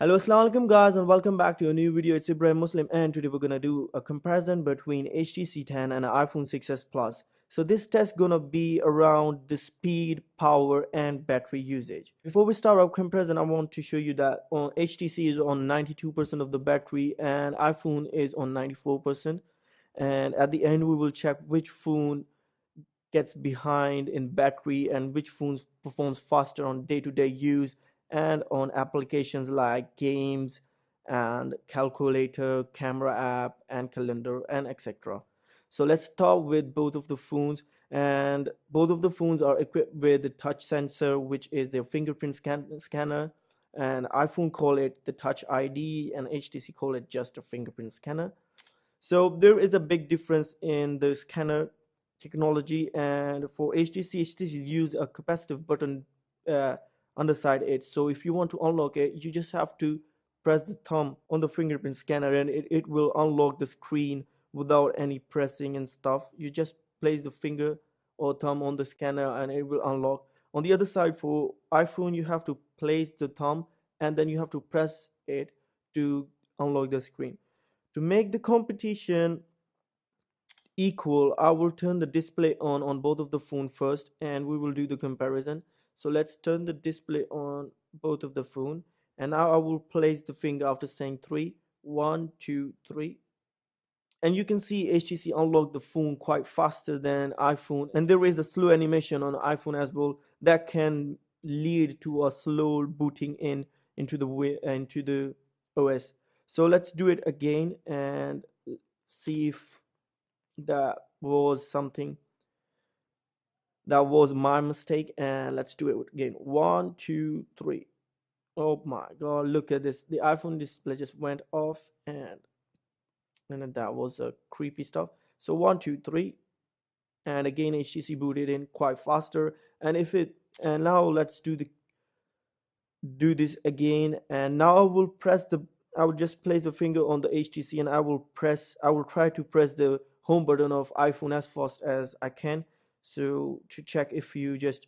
Hello, assalamu alaikum guys, and welcome back to a new video. It's Ibrahim Muslim, and today we're gonna do a comparison between HTC 10 and iPhone 6s Plus. So this test gonna be around the speed, power, and battery usage. Before we start our comparison, I want to show you that on HTC is on 92% of the battery, and iPhone is on 94%. And at the end, we will check which phone gets behind in battery and which phones performs faster on day-to-day use and on applications like games and calculator, camera app and calendar and etc. So let's start with both of the phones, and both of the phones are equipped with the touch sensor, which is their fingerprint scanner, and iPhone call it the touch ID and HTC call it just a fingerprint scanner. So there is a big difference in the scanner technology, and for HTC use a capacitive button uh, underside it. So if you want to unlock it, you just have to press the thumb on the fingerprint scanner, and it will unlock the screen without any pressing and stuff. You just place the finger or thumb on the scanner and it will unlock. On the other side, for iPhone, you have to place the thumb and then you have to press it to unlock the screen. To make the competition equal, I will turn the display on both of the phone first and we will do the comparison. So let's turn the display on both of the phone, and now I will place the finger after saying three, one, two, three, and you can see HTC unlocked the phone quite faster than iPhone, and there is a slow animation on iPhone as well that can lead to a slow booting into the OS. So let's do it again and see if that was something that was my mistake, and let's do it again. One, two, three. Oh my god, look at this. The iPhone display just went off, and that was a creepy stuff. So one, two, three, and again HTC booted in quite faster. And if it and now let's do this again, and now I will just place the finger on the HTC and I will try to press the home button of iPhone as fast as I can, so to check if you just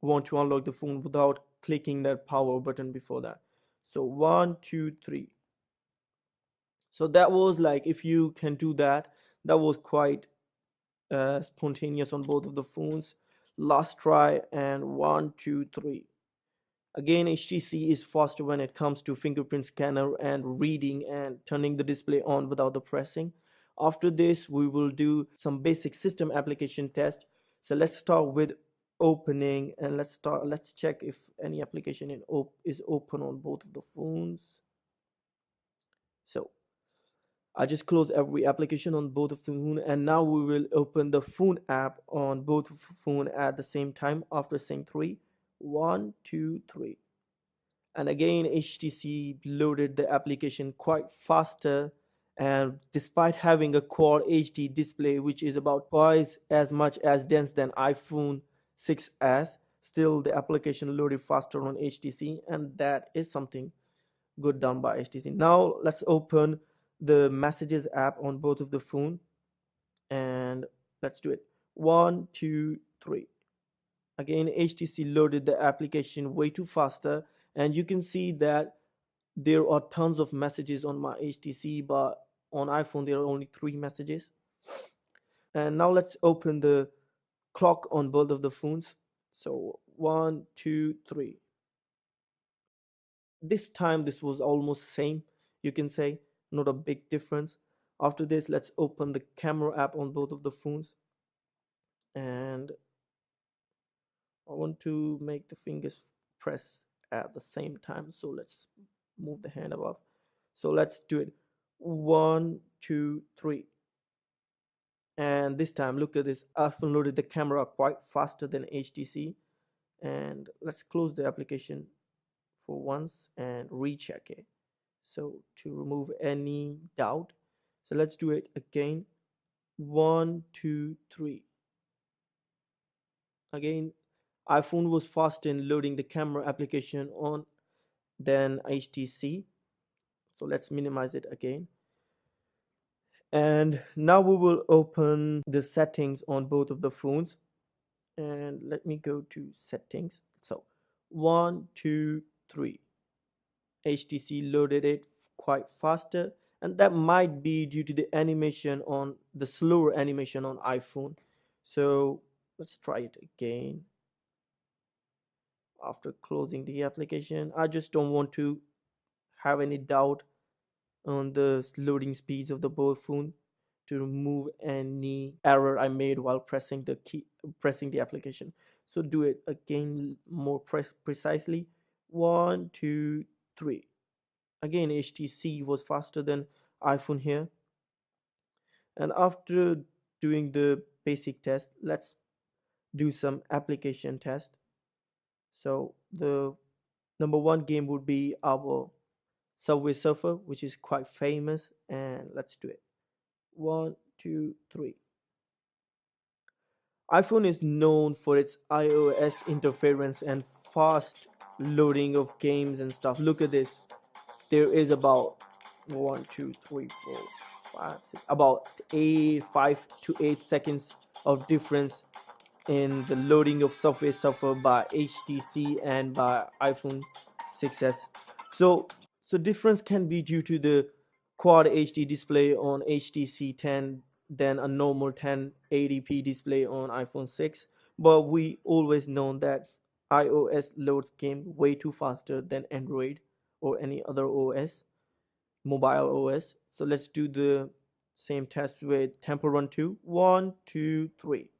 want to unlock the phone without clicking that power button before that. So one, two, three. So that was like, if you can do that, that was quite spontaneous on both of the phones. Last try, and one, two, three. Again, HTC is faster when it comes to fingerprint scanner and reading and turning the display on without the pressing. After this, we will do some basic system application test. So let's start with opening, and let's check if any application is open on both of the phones. So I just close every application on both of the phone, and now we will open the phone app on both phone at the same time after saying three. One, two, three. And again HTC loaded the application quite faster, and despite having a quad HD display which is about twice as much as dense than iPhone 6s, still the application loaded faster on HTC, and that is something good done by HTC. Now let's open the messages app on both of the phone, and let's do it. One, two, three. Again HTC loaded the application way too faster, and you can see that there are tons of messages on my HTC, but on iPhone there are only three messages. And now let's open the clock on both of the phones. So one, two, three. This time this was almost same, you can say, not a big difference. After this, let's open the camera app on both of the phones, and I want to make the fingers press at the same time, so let's move the hand above. So let's do it. One, two, three. And this time, look at this. I've loaded the camera quite faster than HTC. And let's close the application for once and recheck it. So to remove any doubt. So let's do it again. One, two, three. Again, iPhone was faster in loading the camera application on than HTC. So let's minimize it again. And now we will open the settings on both of the phones, and let me go to settings. So one, two, three. HTC loaded it quite faster, and that might be due to the animation on the slower animation on iPhone. So let's try it again. After closing the application, I just don't want to have any doubt on the loading speeds of the both phone to remove any error I made while pressing the application. So do it again more precisely. One, two, three. Again, HTC was faster than iPhone here. And after doing the basic test, let's do some application test. So the number one game would be our Subway Surfer, which is quite famous, and let's do it. One, two, three. iPhone is known for its iOS interference and fast loading of games and stuff. Look at this. There is about one, two, three, four, five, six, about 5 to 8 seconds of difference in the loading of Subway Surfer by HTC and by iPhone 6s. So, so difference can be due to the quad HD display on HTC 10 than a normal 1080p display on iPhone 6. But we always known that iOS loads game way too faster than Android or any other OS, mobile OS. So let's do the same test with Temple Run 2. One, two, three.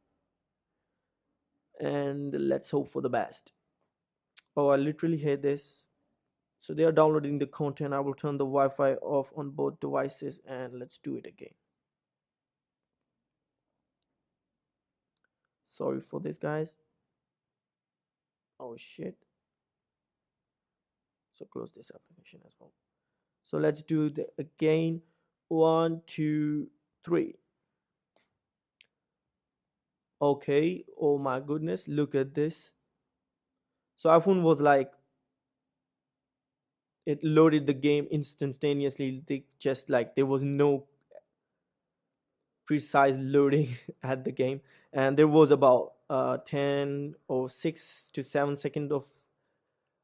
And let's hope for the best. Oh, I literally hate this. So they are downloading the content. I will turn the Wi-Fi off on both devices and let's do it again. Sorry for this, guys. Oh shit. So close this application as well. So let's do the again. One, two, three. Okay. Oh my goodness. Look at this. So iPhone was like, it loaded the game instantaneously. Just like there was no precise loading at the game, and there was about 10 or 6 to 7 seconds of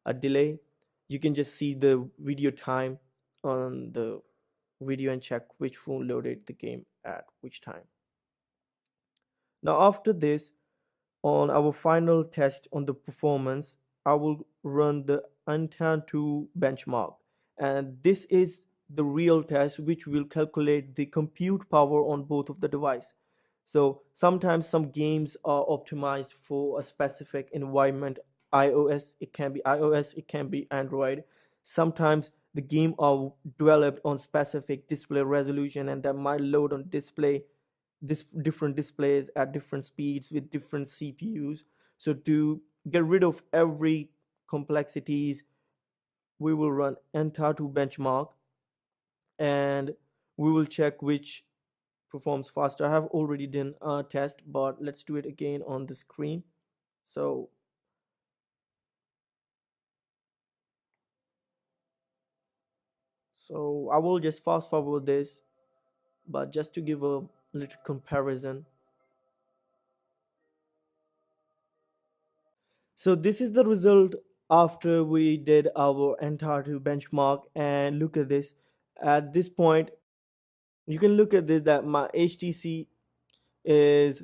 a delay. You can just see the video time on the video and check which phone loaded the game at which time. Now after this, on our final test on the performance, I will run the Antutu benchmark. And this is the real test which will calculate the compute power on both of the device. So sometimes some games are optimized for a specific environment. iOS, it can be Android. Sometimes the game are developed on specific display resolution and that might load on different displays at different speeds with different CPUs. So to get rid of every complexities, we will run Antutu benchmark and we will check which performs faster. I have already done a test, but let's do it again on the screen. So I will just fast forward this, but just to give a little comparison. So this is the result after we did our Antutu benchmark, and look at this. At this point, you can look at this that my HTC is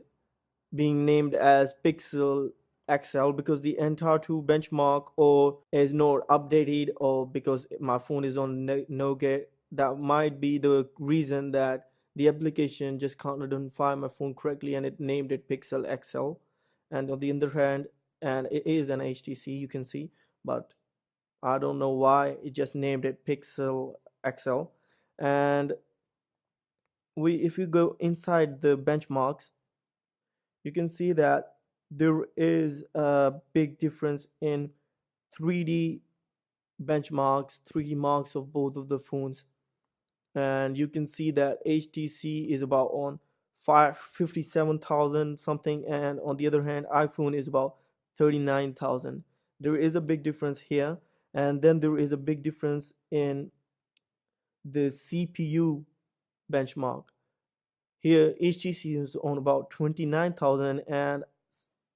being named as Pixel XL because the Antutu benchmark or is not updated, or because my phone is on Nougat. That might be the reason that the application just can't identify my phone correctly and it named it Pixel XL. And on the other hand, and it is an HTC, you can see, but I don't know why it just named it Pixel XL. And we if you go inside the benchmarks, you can see that there is a big difference in 3D benchmarks, 3D marks of both of the phones. And you can see that HTC is about on 57,000 something, and on the other hand, iPhone is about 39,000. There is a big difference here, and then there is a big difference in the CPU benchmark. Here, HTC is on about 29,000 and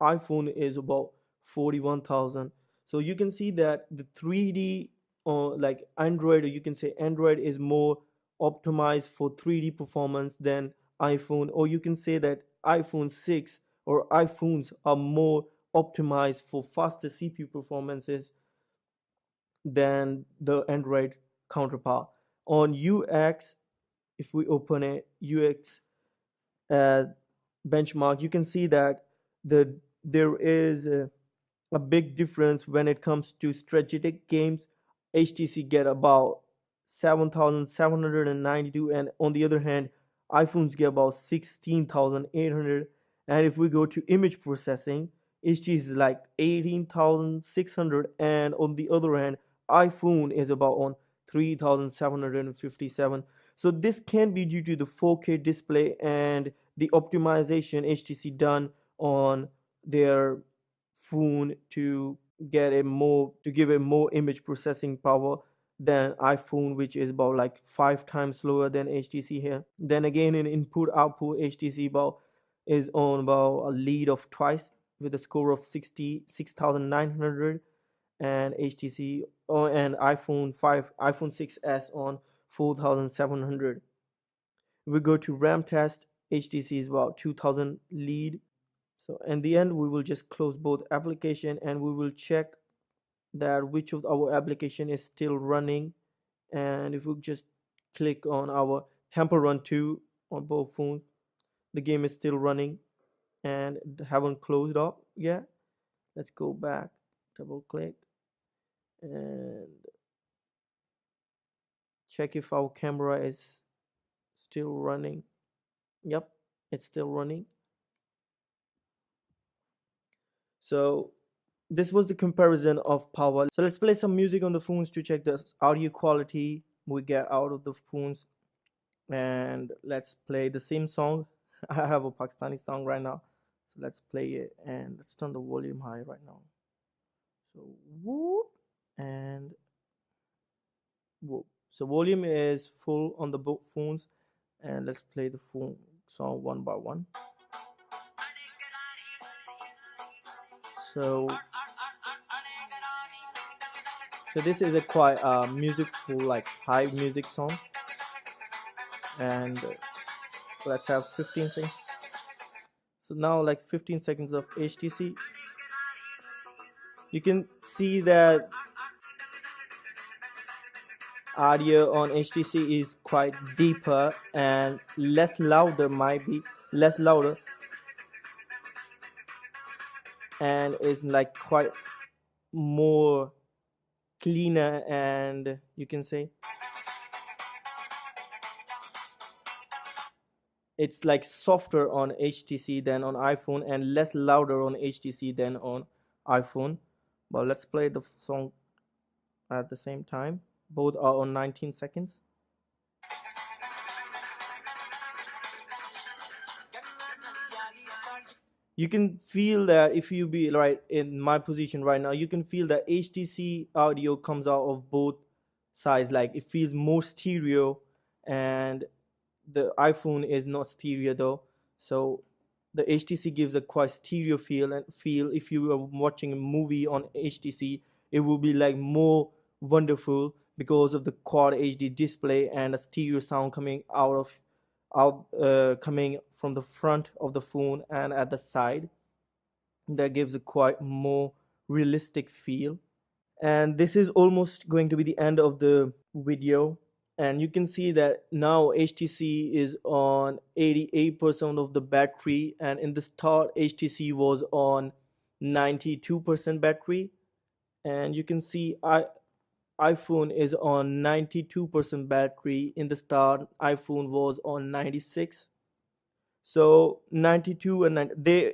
iPhone is about 41,000. So you can see that the 3D like Android, or you can say Android is more optimized for 3D performance than iPhone, or you can say that iPhone 6 or iPhones are more optimized for faster CPU performances than the Android counterpart. On UX, if we open it, UX uh, benchmark, you can see that there is a big difference when it comes to strategic games. HTC get about 7,792, and on the other hand, iPhones get about 16,800. And if we go to image processing, HTC is like 18,600, and on the other hand, iPhone is about on 3,757. So this can be due to the 4K display and the optimization HTC done on their phone to get a more to give a more image processing power than iPhone, which is about like 5 times slower than HTC here. Then again, in input output, HTC about is on about a lead of twice with a score of 66,900, and HTC and iPhone 6s on 4,700. We go to RAM test, HTC is about 2,000 lead. So in the end, we will just close both application and we will check that which of our application is still running. And if we just click on our Temple Run 2 on both phones, the game is still running and haven't closed up yet. Let's go back, double click, and check if our camera is still running. Yep, it's still running. So this was the comparison of power. So let's play some music on the phones to check the audio quality we get out of the phones. And let's play the same song. I have a Pakistani song right now, so let's play it, and let's turn the volume high right now. So whoop and whoop. So volume is full on the both phones, and let's play the phone song one by one. So this is a quite musicful, like high music song, and let's have 15 seconds. So now like 15 seconds of HTC. You can see that audio on HTC is quite deeper and less louder, might be less louder, and is like quite more cleaner, and you can say it's like softer on HTC than on iPhone and less louder on HTC than on iPhone. But let's play the song at the same time. Both are on 19 seconds. You can feel that if you be right in my position right now, you can feel that HTC audio comes out of both sides. Like it feels more stereo, and the iPhone is not stereo though. So the HTC gives a quite stereo feel. If you are watching a movie on HTC, it will be like more wonderful because of the quad HD display and a stereo sound coming from the front of the phone and at the side. That gives a quite more realistic feel. And this is almost going to be the end of the video, and you can see that now HTC is on 88% of the battery, and in the start HTC was on 92% battery, and you can see iPhone is on 92% battery. In the start iPhone was on 96. So 92 and 90,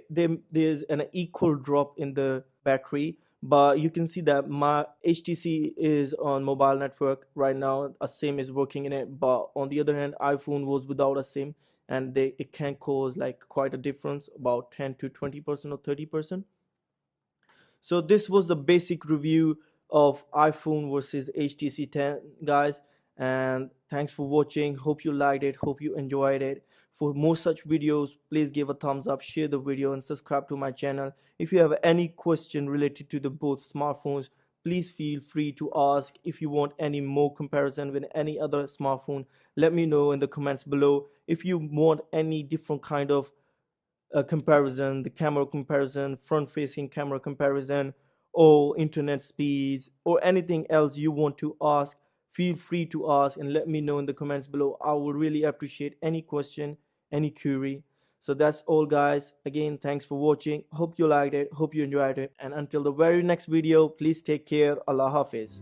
there's an equal drop in the battery, but you can see that my HTC is on mobile network right now. A SIM is working in it, but on the other hand, iPhone was without a SIM, and it can cause like quite a difference, about 10 to 20% or 30%. So this was the basic review of iPhone versus HTC 10, guys. And thanks for watching. Hope you liked it. Hope you enjoyed it. For more such videos, please give a thumbs up, share the video, and subscribe to my channel. If you have any question related to the both smartphones, please feel free to ask. If you want any more comparison with any other smartphone, let me know in the comments below. If you want any different kind of comparison, the camera comparison, front facing camera comparison, or internet speeds, or anything else you want to ask, feel free to ask and let me know in the comments below. I will really appreciate any question, any query. So that's all, guys. Again, thanks for watching. Hope you liked it, hope you enjoyed it, and until the very next video, please take care. Allah Hafiz.